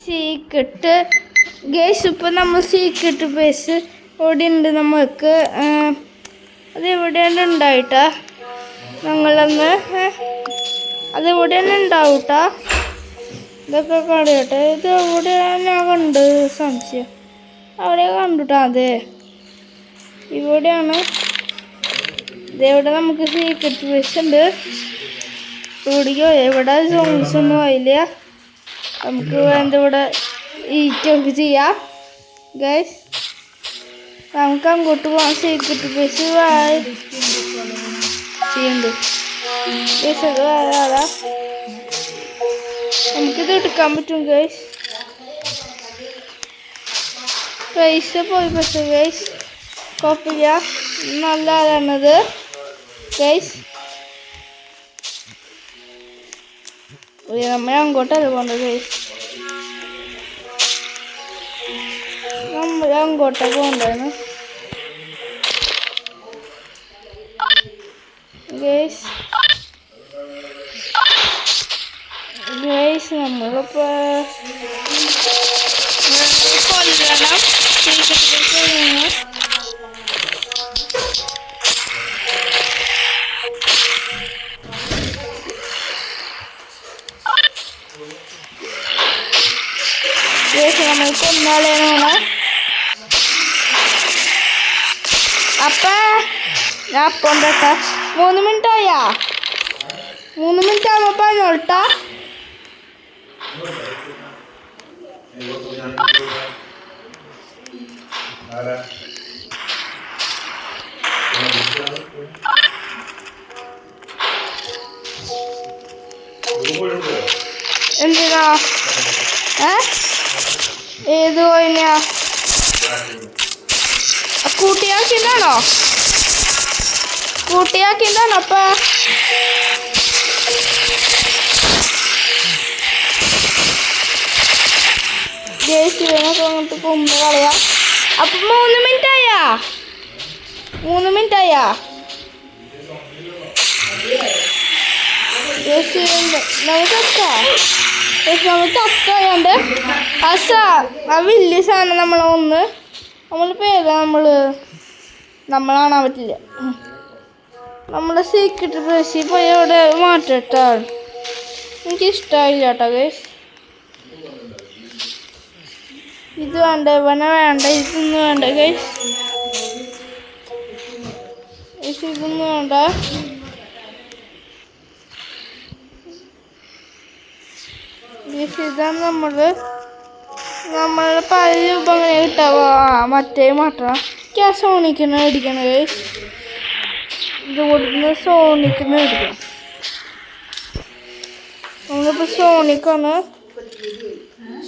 Secret guys. ഇപ്പം നമ്മൾ secret base ഇവിടെ ഉണ്ട് നമുക്ക്. അതെവിടെയാണ് ഉണ്ടായിട്ടാ ഞങ്ങളന്ന് അതെവിടെ തന്നെ ഉണ്ടാവൂട്ടാ. ഇതൊക്കെ കടയട്ടെ. ഇത് എവിടെയാണ് ഞാൻ കണ്ട് സംശയം. അവിടെ കണ്ടുട്ടാ. അതെ ഇവിടെയാണ്. ഇതെവിടെ നമുക്ക് സീക്രട്ട് ബേസ് ഉണ്ട്. ഇവിടെയോ എവിടെ സോങ്സ് ഒന്നും ആയില്ല. നമുക്ക് വേണ്ട ഇവിടെ ഈറ്റൊക്കെ ചെയ്യാം ഗൈസ്. നമുക്ക് അങ്ങോട്ട് പോകാൻ സീക്രട്ട് ബേസ് ചെയ്യുന്നുണ്ട്. നമുക്കിത് എടുക്കാൻ പറ്റും ഗൈസ്. പൈസ പോയി പക്ഷേ ഗൈസ് കുഴപ്പമില്ല. നല്ല ആരാണത് ഗൈസ്. നമ്മൾ അങ്ങോട്ടല്ല പോകേണ്ടത് ഗൈസ്. നമ്മൾ അങ്ങോട്ടാണ് പോകേണ്ടതാണ് ഗൈസ്. ഗൈസ് നമ്മളിപ്പോൾ കൊല്ലണം. നമ്മൾ കൊന്നാളേനാണ്. അപ്പം ഞാൻ അപ്പം ഉണ്ടട്ടാ. 3 മിനിറ്റ് ആയാ. 3 മിനിറ്റ് ആകുമ്പോൾ പറഞ്ഞോട്ടാ. എന്തിനാ ഏത് പോയിനാ കൂട്ടിയാക്കിണ്ടാണോ? കൂട്ടിയാക്കിണ്ടാണോ? അപ്പൊ ദേശീയനൊക്കെ അങ്ങോട്ട് കൊമ്പ് കളയാ. അപ്പൊ 3 മിനിറ്റ് ആയാ. 3 മിനിറ്റ് ആയാ. നമ്മൾ തക്കായാണ്ട് ആ വലിയ സാധനം നമ്മളിപ്പോൾ ഏതാ നമ്മളാണാൻ പറ്റില്ല. നമ്മുടെ സീക്രട്ട് ബ്രഷിൽ പോയി അവിടെ മാറ്റട്ടാ. എനിക്കിഷ്ടമായില്ല കേട്ടോ ഗൈസ്. ഇത് വേണ്ട, ഇവനെ വേണ്ട, ഇതൊന്നും വേണ്ട ഗൈസ്. ഇതൊന്നും വേണ്ട. ഇതാണ് നമ്മളുടെ പല രൂപ അങ്ങനെ കിട്ടാവോ. മറ്റേ മാറ്റണം. സോണിക്കിന് മേടിക്കണം ഗൈസ്. ഇത് കൊടുക്കുന്ന സോണിക്കിന് മേടിക്കണം. നമ്മളിപ്പോൾ സോണിക്കാണ്.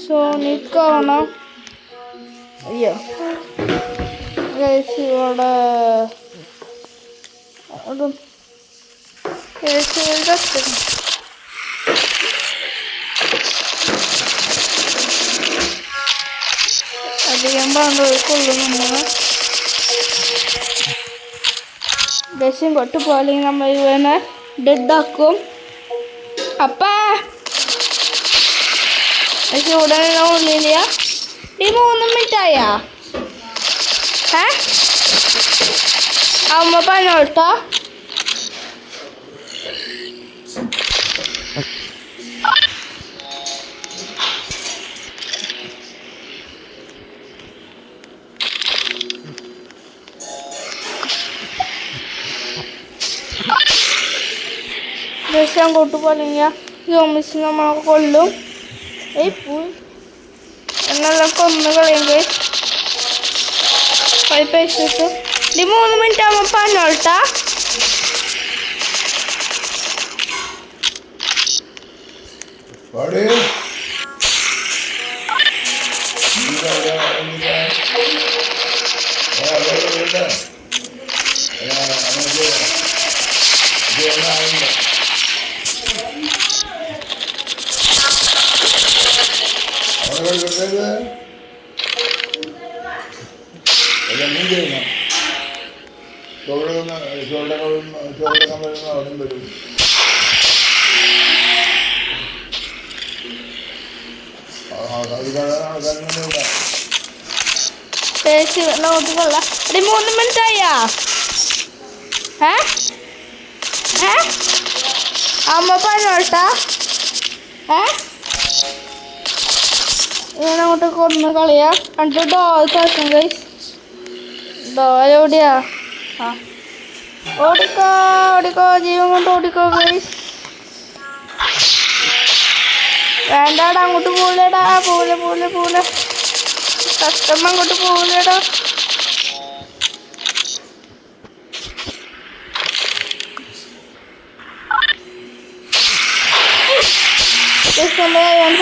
സോണിക്കാവണം. അയ്യോ ഗൈസ് ഇവിടെ അതും അധികം കൊള്ളുന്നു. ദേശം കൊട്ട് പോലെ നമ്മൾ ഇവനെ ഡെഡാക്കും. അപ്പാ പക്ഷെ ഉടനെ ഉള്ളില്ല. ഈ 3 മിനിറ്റ് ആയാ. അമ്മ പറഞ്ഞോട്ടാ. ദേശം അങ്ങോട്ട് പോലെങ്കിൽ ജോമിസ് നമ്മളൊക്കെ കൊല്ലും. പോയി എന്നെല്ലാം കൊന്നു കളയെങ്കിൽ പൈസ കിട്ടും. 3 മിനിറ്റ് ആകുമ്പോൾ പറഞ്ഞോട്ടാ. പേശി നോട്ട് കൊള്ളാം. എടി 3 മിനിറ്റ് ആയാ? അമ്മ പറഞ്ഞോട്ടാ. ഇങ്ങനെ അങ്ങോട്ട് കൊന്ന് കളിയാ. എന്നിട്ട് ഡോൾ കളിക്കും ഗൈസ്. ഡോൾ എവിടെയാ? ഓടിക്കോ ഓടിക്കോ, ജീവൻ കൊണ്ട് ഓടിക്കോ ഗൈസ്. വേണ്ടാടാ, അങ്ങോട്ട് പോലെടാ. പോലെ കഷ്ടം, അങ്ങോട്ട് പോലെടാ.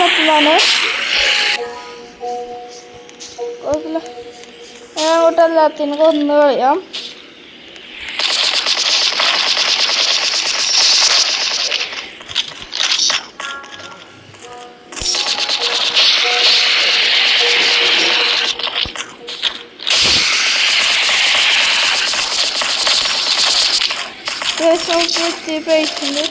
സത്യമാണ്. അങ്ങോട്ട് എല്ലാത്തിനും കൊന്ന് കളയാം. പേഴ്സുണ്ട്.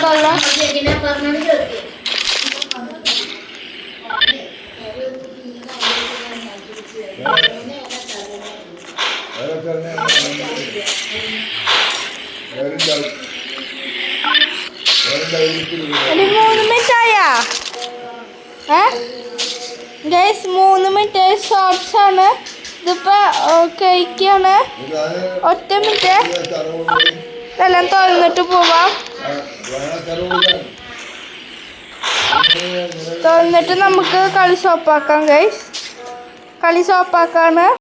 കൊള്ളാം. ഒരു 3 മിനിറ്റ് ആയാ? ഗൈസ് 3 മിനിറ്റ് ഷോർട്സ് ആണ്. ഇതിപ്പോ കഴിക്കാണ്. ഒറ്റ മിനിറ്റ് എല്ലാം തുറന്നിട്ട് പോവാം. തുറന്നിട്ട് നമുക്ക് കളി ഷോപ്പാക്കാം ഗൈസ്. കളി ഷോപ്പാക്കാണ്.